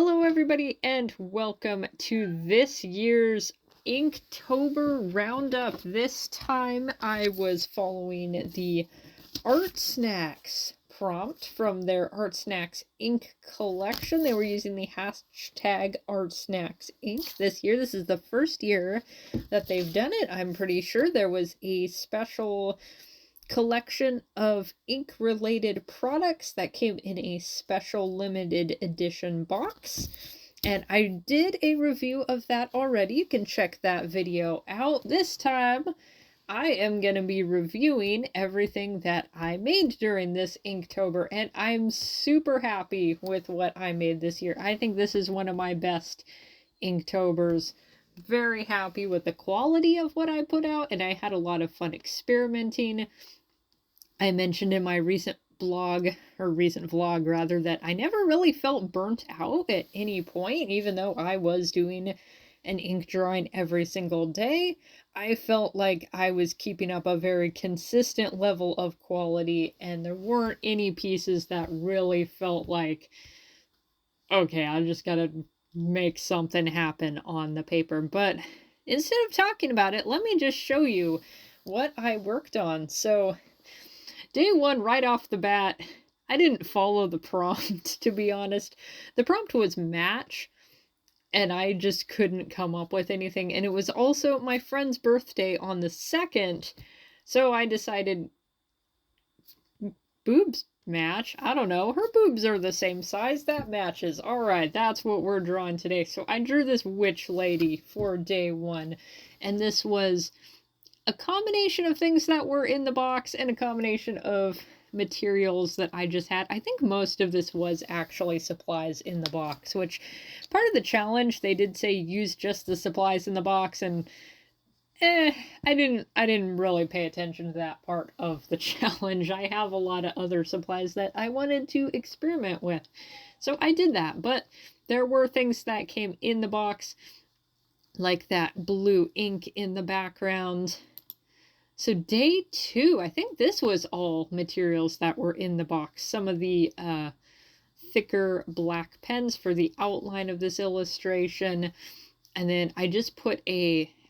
Hello, everybody, and welcome to this year's Inktober Roundup. This time I was following the Art Snacks prompt from their Art Snacks Ink collection. They were using the hashtag Art Snacks Ink this year. This is the first year that they've done it. I'm pretty sure there was a special collection of ink related products that came in a special limited edition box, and I did a review of that already. You can check that video out. This time I am going to be reviewing everything that I made during this Inktober, and I'm super happy with what I made this year. I think this is one of my best Inktobers. Very happy with the quality of what I put out, and I had a lot of fun experimenting. I mentioned in my recent vlog rather, that I never really felt burnt out at any point, even though I was doing an ink drawing every single day. I felt like I was keeping up a very consistent level of quality, and there weren't any pieces that really felt like, okay, I just gotta make something happen on the paper. But instead of talking about it, let me just show you what I worked on. So day one, right off the bat, I didn't follow the prompt, to be honest. The prompt was match, and I just couldn't come up with anything. And it was also my friend's birthday on the 2nd, so I decided boobs match. I don't know. Her boobs are the same size. That matches. Alright, that's what we're drawing today. So I drew this witch lady for day one, and this was a combination of things that were in the box and a combination of materials that I just had. I think most of this was actually supplies in the box, which part of the challenge, they did say use just the supplies in the box, and I didn't really pay attention to that part of the challenge. I have a lot of other supplies that I wanted to experiment with, so I did that. But there were things that came in the box, like that blue ink in the background. So day two, I think this was all materials that were in the box. Some of the thicker black pens for the outline of this illustration. And then I just put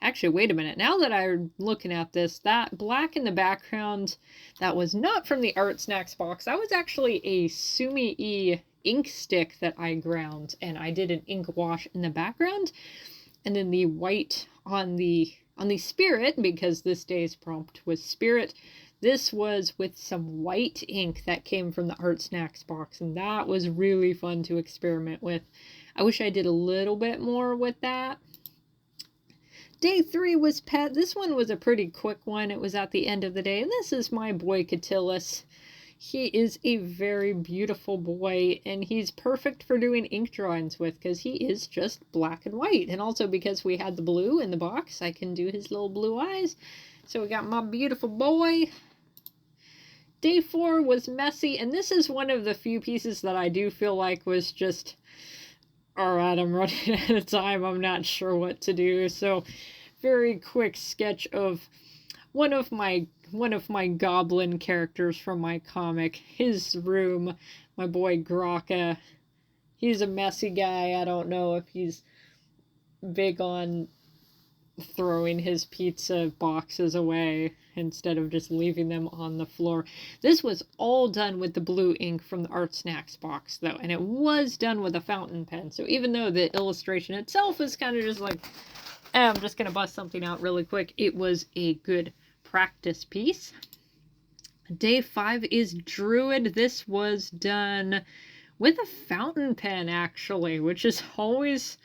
actually, wait a minute. Now that I'm looking at this, that black in the background, that was not from the Art Snacks box. That was actually a Sumi-E ink stick that I ground, and I did an ink wash in the background. And then the white on the spirit, because this day's prompt was spirit, this was with some white ink that came from the Art Snacks box, and that was really fun to experiment with. I wish I did a little bit more with that. Day three was pet. This one was a pretty quick one. It was at the end of the day, and this is my boy Catullus. He is a very beautiful boy, and he's perfect for doing ink drawings with, because he is just black and white. And also because we had the blue in the box, I can do his little blue eyes. So we got my beautiful boy. Day four was messy, and this is one of the few pieces that I do feel like was just, alright, I'm running out of time, I'm not sure what to do. So very quick sketch of one of my goblin characters from my comic, his room, my boy Graka. He's a messy guy. I don't know if he's big on throwing his pizza boxes away instead of just leaving them on the floor. This was all done with the blue ink from the Art Snacks box, though, and it was done with a fountain pen. So even though the illustration itself is kind of just like, I'm just gonna bust something out really quick, it was a good practice piece. Day five is Druid. This was done with a fountain pen, actually, which is always,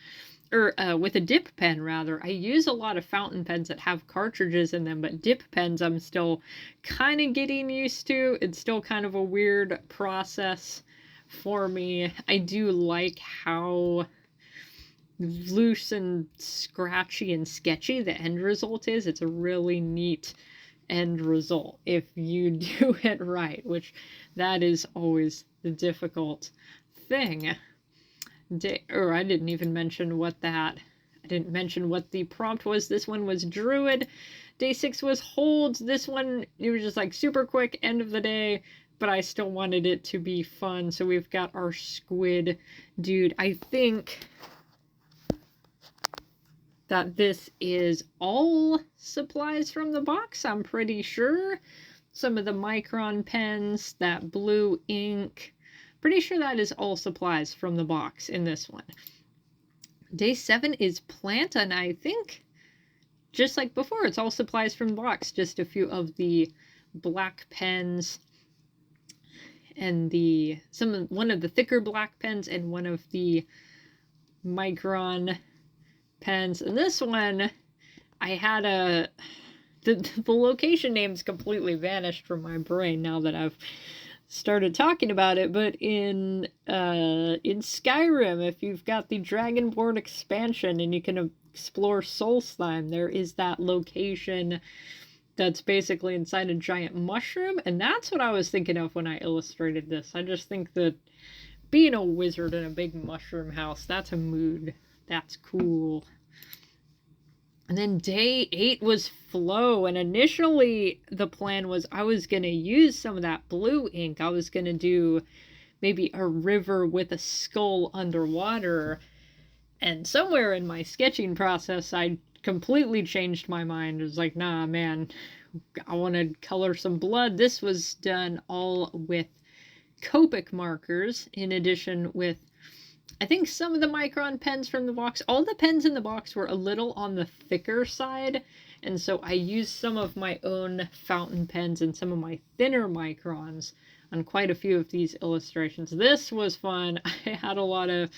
with a dip pen, rather. I use a lot of fountain pens that have cartridges in them, but dip pens I'm still kind of getting used to. It's still kind of a weird process for me. I do like how loose and scratchy and sketchy the end result is. It's a really neat end result if you do it right, which that is always the difficult thing. I didn't even mention what the prompt was. This one was Druid. Day six was Hold. This one, it was just like super quick, end of the day. but I still wanted it to be fun. So we've got our squid dude. I think that this is all supplies from the box, I'm pretty sure. Some of the micron pens, that blue ink. Pretty sure that is all supplies from the box in this one. Day 7 is Planta, and I think, just like before, it's all supplies from the box. Just a few of the black pens and one of the thicker black pens and one of the micron pens. And this one, I had the location names completely vanished from my brain now that I've started talking about it, but in Skyrim, if you've got the Dragonborn expansion and you can explore Solstheim, there is that location that's basically inside a giant mushroom, and that's what I was thinking of when I illustrated this. I just think that being a wizard in a big mushroom house, that's a mood. That's cool. And then day 8 was Flow, and initially the plan was I was going to use some of that blue ink. I was going to do maybe a river with a skull underwater, and somewhere in my sketching process I completely changed my mind. It was like, nah, man, I want to color some blood. This was done all with Copic markers, in addition with, I think, some of the micron pens from the box. All the pens in the box were a little on the thicker side, and so I used some of my own fountain pens and some of my thinner microns on quite a few of these illustrations. This was fun. I had a lot of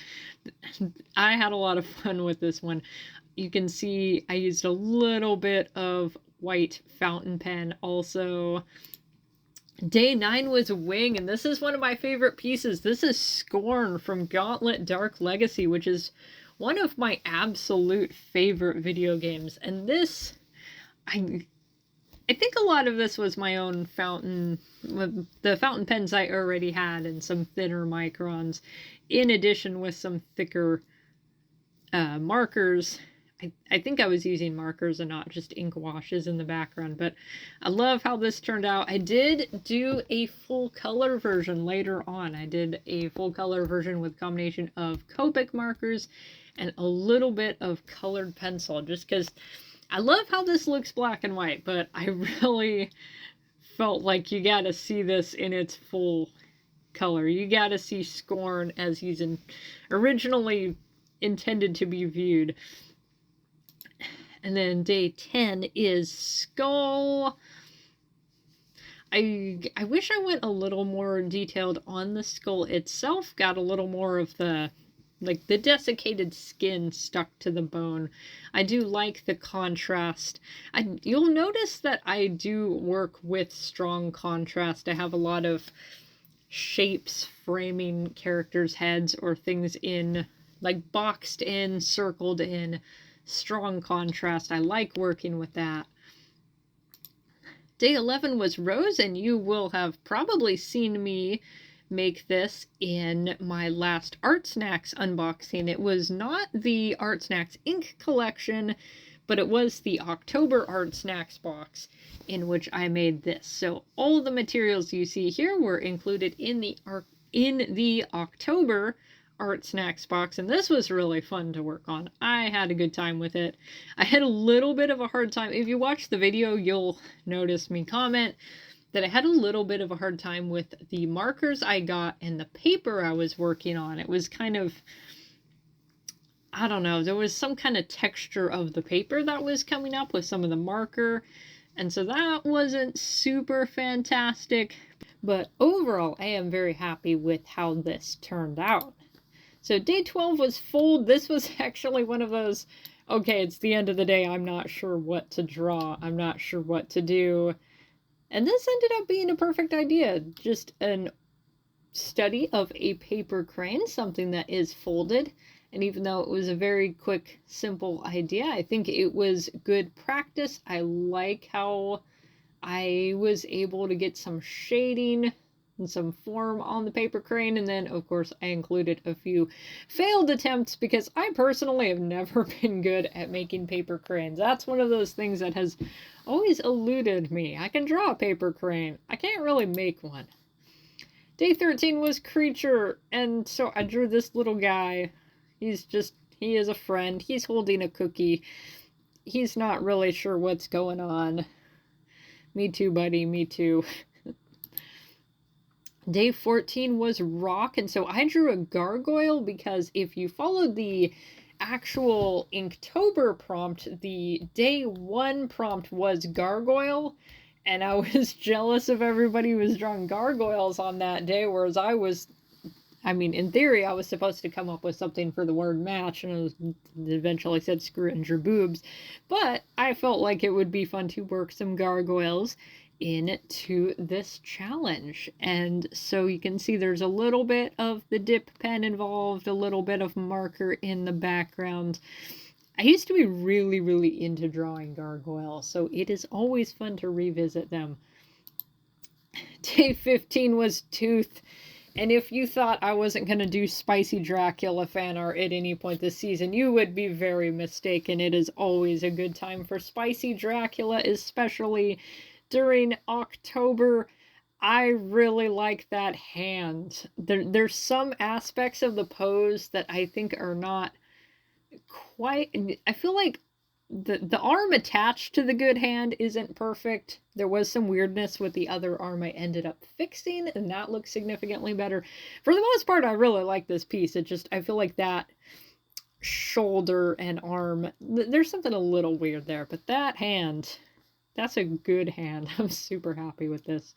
fun with this one. You can see I used a little bit of white fountain pen also. Day 9 was Wing, and this is one of my favorite pieces. This is Scorn from Gauntlet Dark Legacy, which is one of my absolute favorite video games. And this, I think a lot of this was my own fountain, the fountain pens I already had, and some thinner microns, in addition with some thicker markers. I think I was using markers and not just ink washes in the background, but I love how this turned out. I did do a full color version later on. I did a full color version with a combination of Copic markers and a little bit of colored pencil, just because I love how this looks black and white, but I really felt like you gotta see this in its full color. You gotta see Scorn as he's originally intended to be viewed. And then day 10 is Skull. I wish I went a little more detailed on the skull itself. Got a little more of the desiccated skin stuck to the bone. I do like the contrast. You'll notice that I do work with strong contrast. I have a lot of shapes framing characters' heads or things in, like, boxed in, circled in. Strong contrast. I like working with that. Day 11 was Rose, and you will have probably seen me make this in my last Art Snacks unboxing. It was not the Art Snacks ink collection, but it was the October Art Snacks box in which I made this. So all the materials you see here were included in the October Art Snacks box, and this was really fun to work on. I had a good time with it. I had a little bit of a hard time. If you watch the video, you'll notice me comment that I had a little bit of a hard time with the markers I got and the paper I was working on. It was kind of, I don't know, there was some kind of texture of the paper that was coming up with some of the marker, and so that wasn't super fantastic. But overall, I am very happy with how this turned out. So day 12 was Fold. This was actually one of those, okay, it's the end of the day, I'm not sure what to draw, I'm not sure what to do. And this ended up being a perfect idea. Just a study of a paper crane, something that is folded. And even though it was a very quick, simple idea, I think it was good practice. I like how I was able to get some shading and some form on the paper crane, and then of course I included a few failed attempts because I personally have never been good at making paper cranes. That's one of those things that has always eluded me. I can draw a paper crane, I can't really make one. Day 13 was Creature, and so I drew this little guy. He is a friend. He's holding a cookie. He's not really sure what's going on. Me too, buddy, me too. Day 14 was Rock, and so I drew a gargoyle because if you followed the actual Inktober prompt, the day 1 prompt was gargoyle, and I was jealous of everybody who was drawing gargoyles on that day, whereas in theory, I was supposed to come up with something for the word match, and eventually said screw it and drew boobs. But I felt like it would be fun to work some gargoyles into this challenge. And so you can see there's a little bit of the dip pen involved, a little bit of marker in the background. I used to be really, really into drawing gargoyles, so it is always fun to revisit them. Day 15 was Tooth. And if you thought I wasn't going to do Spicy Dracula fan art at any point this season, you would be very mistaken. It is always a good time for Spicy Dracula, especially during October. I really like that hand. There's some aspects of the pose that I think are not quite... I feel like the arm attached to the good hand isn't perfect. There was some weirdness with the other arm I ended up fixing, and that looks significantly better. For the most part, I really like this piece. I feel like that shoulder and arm, there's something a little weird there, but that hand, that's a good hand. I'm super happy with this.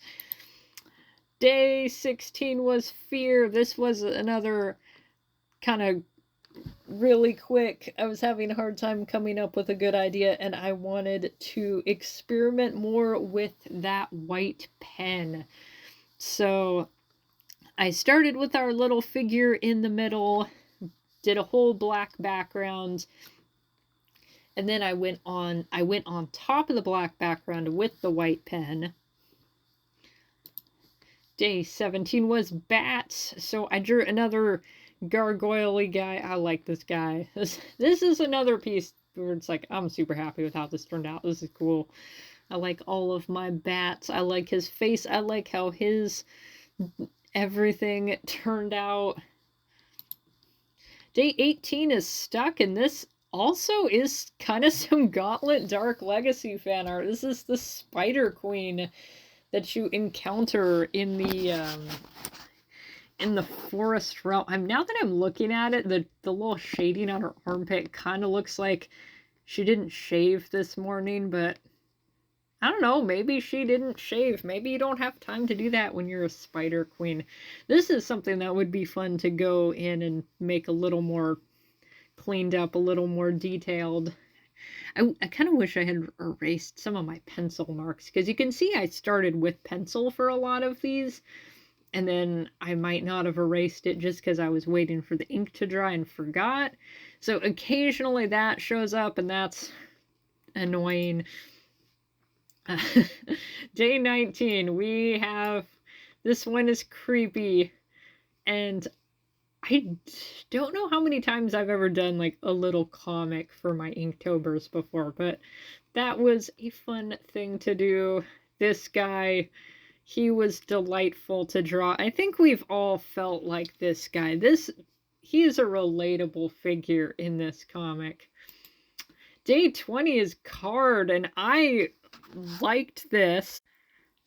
Day 16 was Fear. This was another kind of really quick. I was having a hard time coming up with a good idea, and I wanted to experiment more with that white pen. So I started with our little figure in the middle, did a whole black background, and then I went on top of the black background with the white pen. Day 17 was Bats, so I drew another gargoyle-y guy. I like this guy. This is another piece where it's like, I'm super happy with how this turned out. This is cool. I like all of my bats. I like his face. I like how his everything turned out. Day 18 is Stuck, and this also is kind of some Gauntlet Dark Legacy fan art. This is the Spider Queen that you encounter in the forest realm. Now that I'm looking at it, the little shading on her armpit kind of looks like she didn't shave this morning, but I don't know, maybe she didn't shave. Maybe you don't have time to do that when you're a spider queen. This is something that would be fun to go in and make a little more cleaned up, a little more detailed. I kind of wish I had erased some of my pencil marks, because you can see I started with pencil for a lot of these, and then I might not have erased it just because I was waiting for the ink to dry and forgot. So occasionally that shows up, and that's annoying. Day 19, we have... This one is creepy, and I don't know how many times I've ever done like a little comic for my Inktobers before, but that was a fun thing to do. This guy, he was delightful to draw. I think we've all felt like this guy. He is a relatable figure in this comic. Day 20 is Card, and I liked this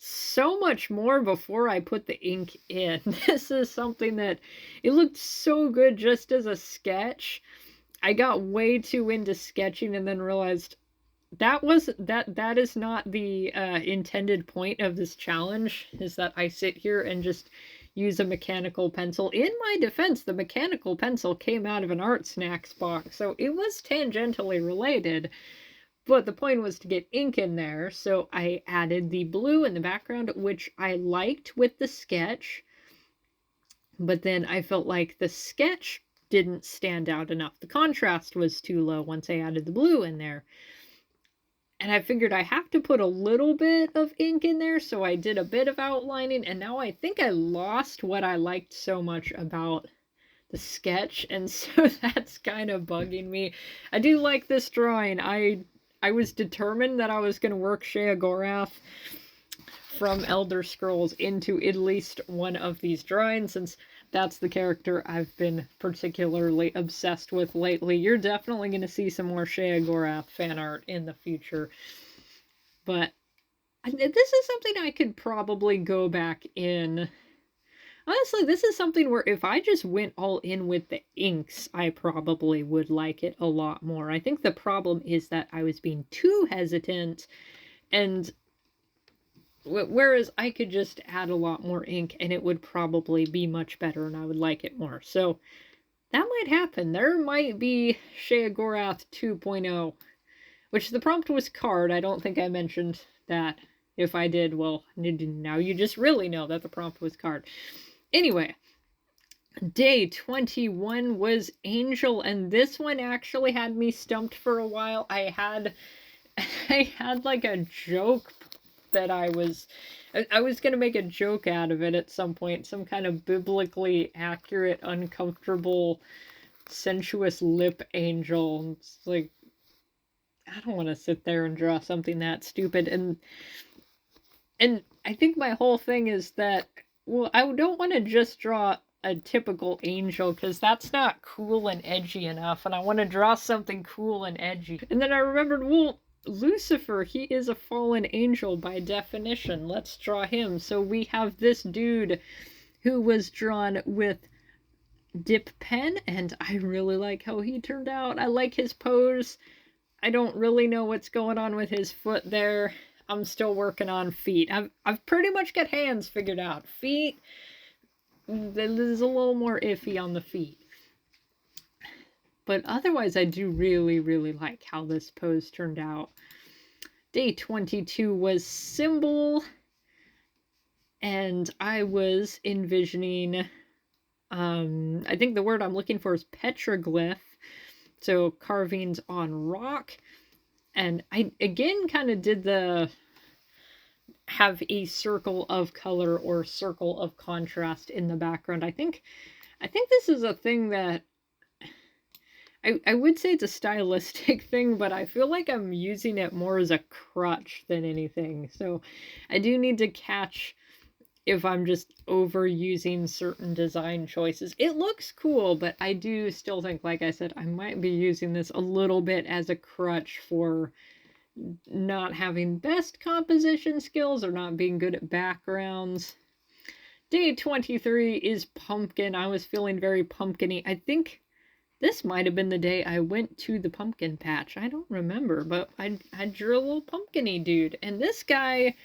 so much more before I put the ink in. This is something that it looked so good just as a sketch. I got way too into sketching and then realized that is not the intended point of this challenge, is that I sit here and just use a mechanical pencil. In my defense, the mechanical pencil came out of an Art Snacks box, so it was tangentially related. But the point was to get ink in there, so I added the blue in the background, which I liked with the sketch. But then I felt like the sketch didn't stand out enough. The contrast was too low once I added the blue in there. And I figured I have to put a little bit of ink in there, so I did a bit of outlining, and now I think I lost what I liked so much about the sketch, and so that's kind of bugging me. I do like this drawing. I was determined that I was going to work Shea Gorath from Elder Scrolls into at least one of these drawings, since that's the character I've been particularly obsessed with lately. You're definitely going to see some more Sheogorath fan art in the future. But this is something I could probably go back in. Honestly, this is something where if I just went all in with the inks, I probably would like it a lot more. I think the problem is that I was being too hesitant, and whereas I could just add a lot more ink and it would probably be much better and I would like it more. So that might happen. There might be Sheogorath 2.0, which the prompt was card. I don't think I mentioned that. If I did, well, now you just really know that the prompt was card. Anyway, day 21 was Angel, and this one actually had me stumped for a while. I had like a joke that I was going to make a joke out of it at some point, some kind of biblically accurate, uncomfortable, sensuous lip angel. It's like, I don't want to sit there and draw something that stupid. And I think my whole thing is that, well, I don't want to just draw a typical angel, because that's not cool and edgy enough, and I want to draw something cool and edgy. And then I remembered, well, Lucifer, he is a fallen angel by definition. Let's draw him. So we have this dude who was drawn with dip pen, and I really like how he turned out. I like his pose. I don't really know what's going on with his foot there. I'm still working on feet. I've pretty much got hands figured out. Feet, there's a little more iffy on the feet. But otherwise, I do really, really like how this pose turned out. Day 22 was Symbol, and I was envisioning, I think the word I'm looking for is petroglyph, so carvings on rock. And I, again, kind of did the have a circle of color or circle of contrast in the background. I think this is a thing that I would say it's a stylistic thing, but I feel like I'm using it more as a crutch than anything. So I do need to catch if I'm just overusing certain design choices. It looks cool, but I do still think, like I said, I might be using this a little bit as a crutch for not having best composition skills or not being good at backgrounds. Day 23 is Pumpkin. I was feeling very pumpkin-y. I think this might have been the day I went to the pumpkin patch. I don't remember, but I drew a little pumpkin-y dude. And this guy,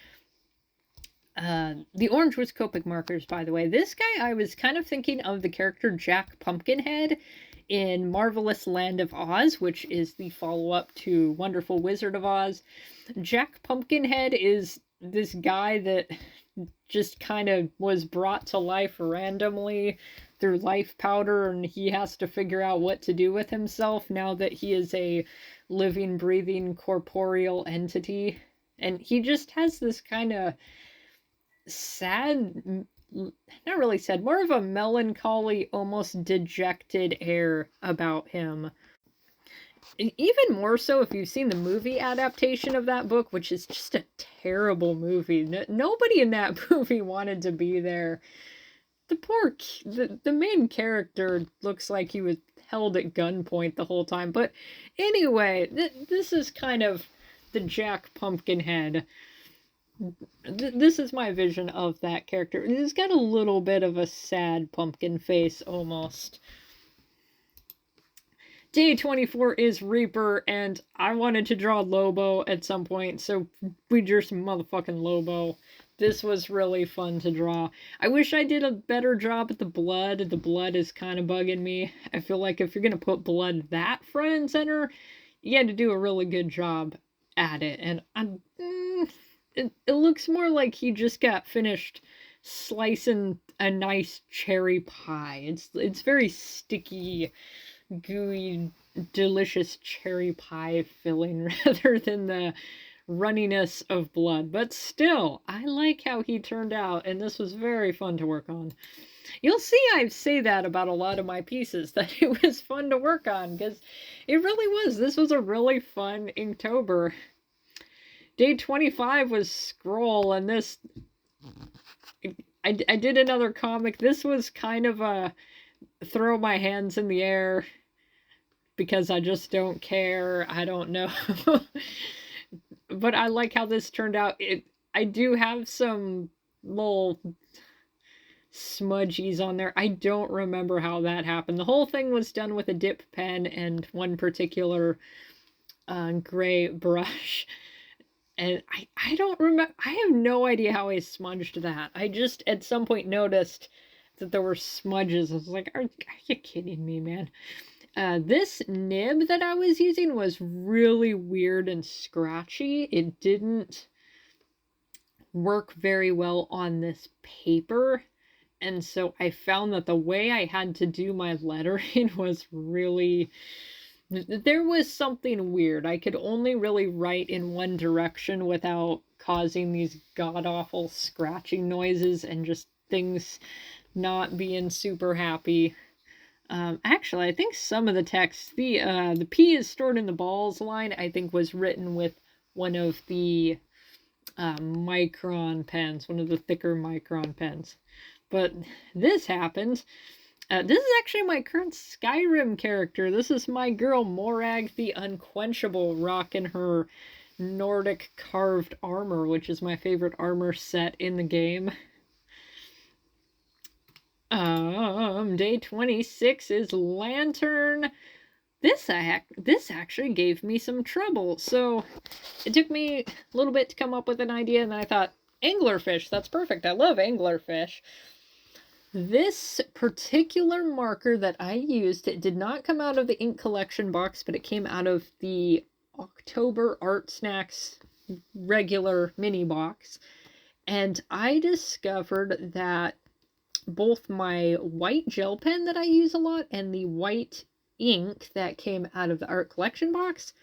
the orange was Copic markers, by the way. This guy, I was kind of thinking of the character Jack Pumpkinhead in Marvelous Land of Oz, which is the follow-up to Wonderful Wizard of Oz. Jack Pumpkinhead is this guy that just kind of was brought to life randomly through life powder, and he has to figure out what to do with himself now that he is a living, breathing, corporeal entity. And he just has this kind of sad, not really sad, more of a melancholy, almost dejected air about him. And even more so if you've seen the movie adaptation of that book, which is just a terrible movie. Nobody in that movie wanted to be there. The main character looks like he was held at gunpoint the whole time. But anyway, this is kind of the Jack Pumpkinhead. This is my vision of that character. He's got a little bit of a sad pumpkin face, almost. Day 24 is Reaper, and I wanted to draw Lobo at some point, so we drew some motherfucking Lobo. This was really fun to draw. I wish I did a better job at the blood. The blood is kind of bugging me. I feel like if you're going to put blood that front and center, you had to do a really good job at it. And it looks more like he just got finished slicing a nice cherry pie. It's very sticky, gooey, delicious cherry pie filling rather than the runniness of blood. But still, I like how he turned out, and this was very fun to work on. You'll see I say that about a lot of my pieces, that it was fun to work on, because it really was. This was a really fun Inktober. Day 25 was Scroll, and this... I did another comic. This was kind of a throw my hands in the air because I just don't care. I don't know. But I like how this turned out. I do have some little smudgies on there. I don't remember how that happened. The whole thing was done with a dip pen and one particular gray brush. And I don't remember. I have no idea how I smudged that. I just at some point noticed that there were smudges. I was like, are you kidding me, man? This nib that I was using was really weird and scratchy. It didn't work very well on this paper. And so I found that the way I had to do my lettering was really... There was something weird. I could only really write in one direction without causing these god-awful scratching noises and just things not being super happy. Actually, I think some of the text, the P is stored in the balls line, I think was written with one of the micron pens, one of the thicker micron pens. But this happened. This is actually my current Skyrim character. This is my girl Morag the Unquenchable, rocking her Nordic carved armor, which is my favorite armor set in the game. Day 26 is Lantern. This actually gave me some trouble. So it took me a little bit to come up with an idea, and then I thought, anglerfish, that's perfect. I love anglerfish. This particular marker that I used, it did not come out of the ink collection box, but it came out of the Inktober Art Snacks regular mini box. And I discovered that both my white gel pen that I use a lot and the white ink that came out of the art collection box,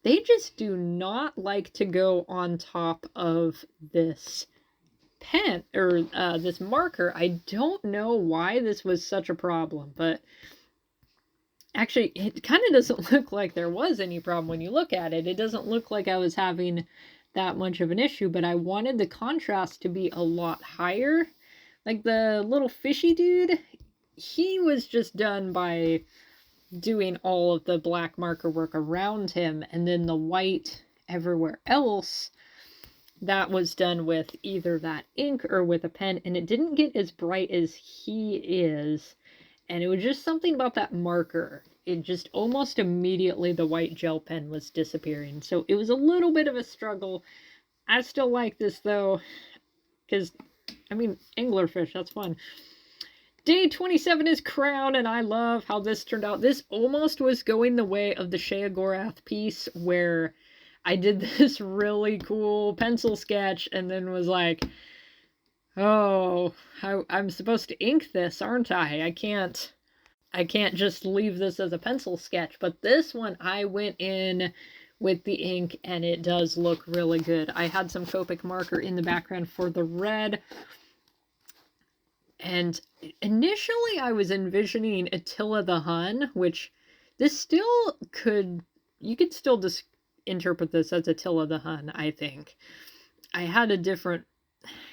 they just do not like to go on top of this pen or this marker. I don't know why this was such a problem, but actually it kind of doesn't look like there was any problem when you look at it. It doesn't look like I was having that much of an issue, but I wanted the contrast to be a lot higher. Like the little fishy dude, he was just done by doing all of the black marker work around him, and then the white everywhere else, that was done with either that ink or with a pen, and it didn't get as bright as he is. And it was just something about that marker. It just almost immediately the white gel pen was disappearing. So it was a little bit of a struggle. I still like this though, because, I mean, anglerfish, that's fun. Day 27 is Crown, and I love how this turned out. This almost was going the way of the Sheogorath piece, where I did this really cool pencil sketch and then was like, oh, I'm supposed to ink this, aren't I? I can't just leave this as a pencil sketch. But this one, I went in with the ink, and it does look really good. I had some Copic marker in the background for the red. And initially I was envisioning Attila the Hun, which this still could, you could still just interpret this as Attila the Hun, I think. I had a different,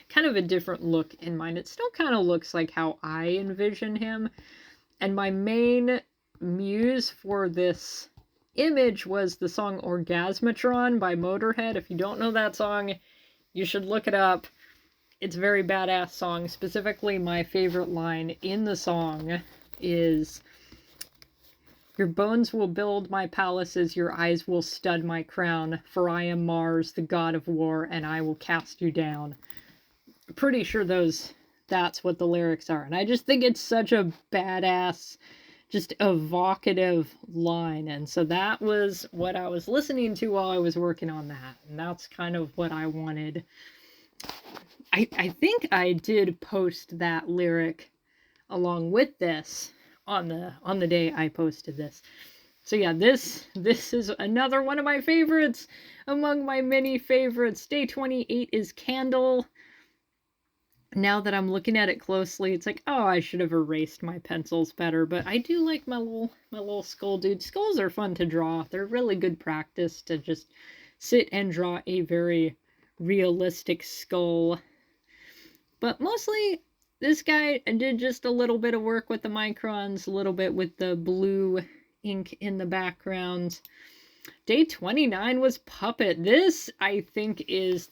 kind of a different look in mind. It still kind of looks like how I envision him. And my main muse for this image was the song Orgasmatron by Motorhead. If you don't know that song, you should look it up. It's a very badass song. Specifically, my favorite line in the song is, your bones will build my palaces, your eyes will stud my crown, for I am Mars, the god of war, and I will cast you down. Pretty sure that's what the lyrics are. And I just think it's such a badass, just evocative line. And so that was what I was listening to while I was working on that. And that's kind of what I wanted. I think I did post that lyric along with this on the day I posted this. So yeah, this is another one of my favorites among my many favorites. Day 28 is Candle. Now that I'm looking at it closely, it's like, oh, I should have erased my pencils better, but I do like my little skull dude. Skulls are fun to draw. They're really good practice to just sit and draw a very realistic skull. But mostly, this guy did just a little bit of work with the microns, a little bit with the blue ink in the background. Day 29 was Puppet. This, I think, is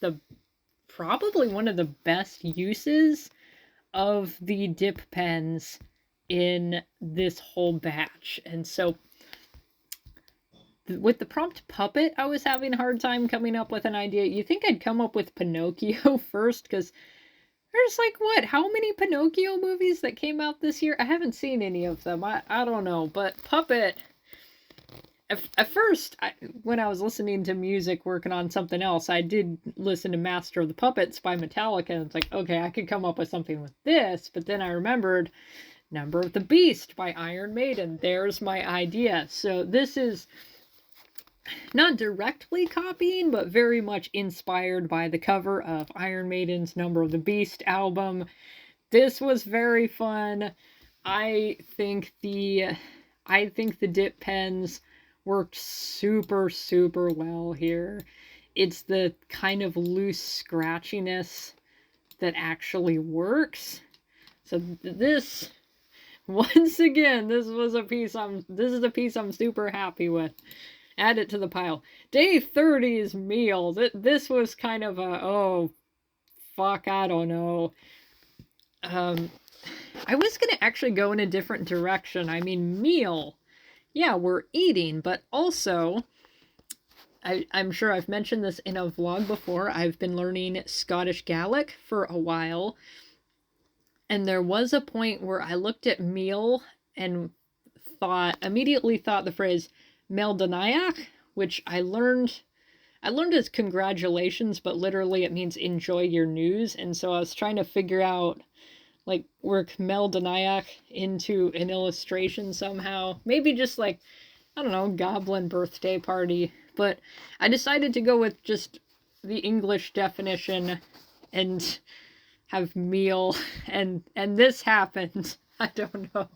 probably one of the best uses of the dip pens in this whole batch. And so with the prompt Puppet, I was having a hard time coming up with an idea. You think I'd come up with Pinocchio first, because there's like, what, how many Pinocchio movies that came out this year? I haven't seen any of them. I don't know, but Puppet, at first, when I was listening to music working on something else, I did listen to Master of the Puppets by Metallica, and it's like, okay, I could come up with something with this, but then I remembered Number of the Beast by Iron Maiden. There's my idea. So this is not directly copying, but very much inspired by the cover of Iron Maiden's Number of the Beast album. This was very fun. I think the dip pens worked super, super well here. It's the kind of loose scratchiness that actually works. So this, once again, this is a piece I'm super happy with. Add it to the pile. Day 30's Meal. This was kind of a, oh, fuck, I don't know. I was going to actually go in a different direction. I mean, meal. Yeah, we're eating, but also, I'm sure I've mentioned this in a vlog before, I've been learning Scottish Gaelic for a while. And there was a point where I looked at meal and immediately thought the phrase Meldanaach, which I learned as congratulations, but literally it means enjoy your news. And so I was trying to figure out, like, work Meldanaach into an illustration somehow. Maybe just like, I don't know, goblin birthday party. But I decided to go with just the English definition and have meal, and this happened. I don't know.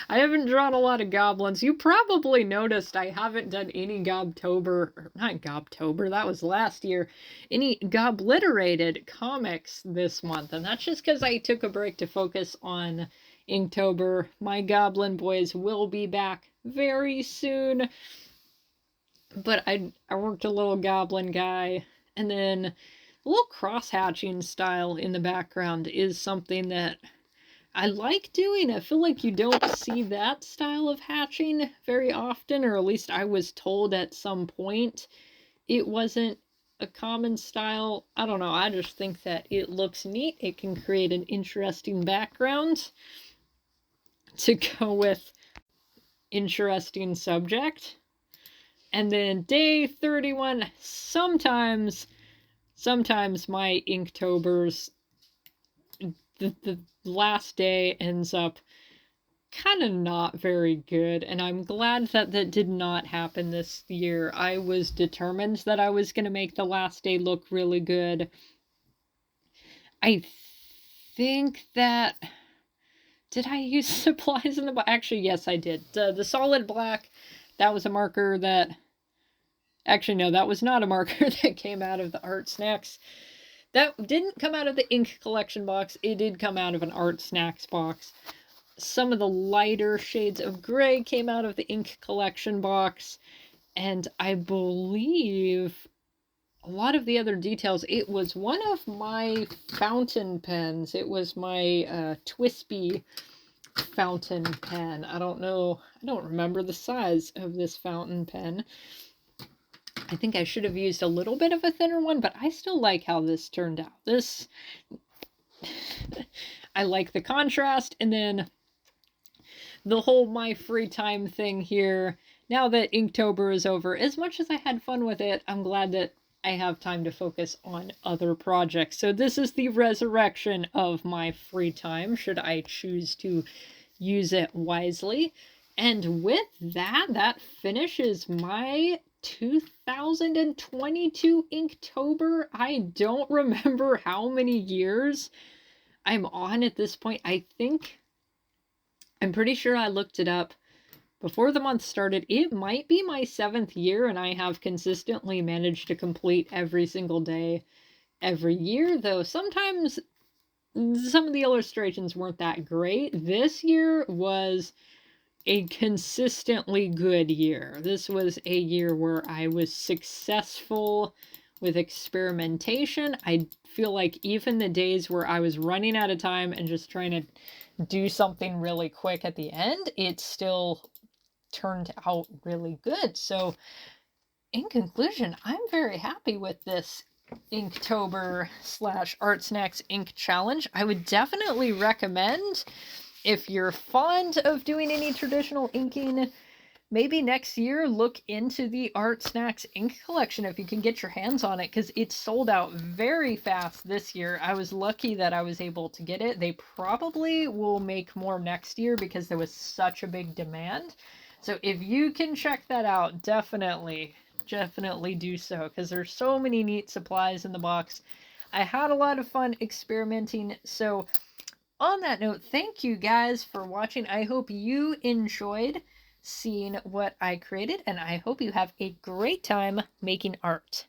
I haven't drawn a lot of goblins. You probably noticed I haven't done any not Gobtober, that was last year, any Gobliterated comics this month, and that's just because I took a break to focus on Inktober. My Goblin Boys will be back very soon, but I worked a little goblin guy, and then a little cross-hatching style in the background is something that I like doing. I feel like you don't see that style of hatching very often, or at least I was told at some point it wasn't a common style. I don't know, I just think that it looks neat. It can create an interesting background to go with interesting subject. And then day 31, sometimes my Inktobers, the last day ends up kind of not very good, and I'm glad that did not happen this year. I was determined that I was going to make the last day look really good. I think that... Did I use supplies in the... Actually, yes, I did. The solid black, that was a marker that... Actually, no, that was not a marker that came out of the Art Snacks. That didn't come out of the ink collection box. It did come out of an Art Snacks box. Some of the lighter shades of gray came out of the ink collection box. And I believe a lot of the other details, it was one of my fountain pens. It was my Twispy fountain pen. I don't know. I don't remember the size of this fountain pen. I think I should have used a little bit of a thinner one, but I still like how this turned out. This, I like the contrast, and then the whole my free time thing here. Now that Inktober is over, as much as I had fun with it, I'm glad that I have time to focus on other projects. So this is the resurrection of my free time, should I choose to use it wisely. And with that, that finishes my 2022 Inktober. I don't remember how many years I'm on at this point. I'm pretty sure I looked it up. before the month started, it might be my 7th year, and I have consistently managed to complete every single day every year, though sometimes some of the illustrations weren't that great. This year was a consistently good year. This was a year where I was successful with experimentation. I feel like even the days where I was running out of time and just trying to do something really quick at the end, it still turned out really good. So, in conclusion, I'm very happy with this Inktober / Art Snacks Ink Challenge. I would definitely recommend, if you're fond of doing any traditional inking, maybe next year look into the Art Snacks ink collection if you can get your hands on it, because it sold out very fast this year. I was lucky that I was able to get it. They probably will make more next year because there was such a big demand. So if you can check that out, definitely do so, because there's so many neat supplies in the box. I had a lot of fun experimenting. So on that note, thank you guys for watching. I hope you enjoyed seeing what I created, and I hope you have a great time making art.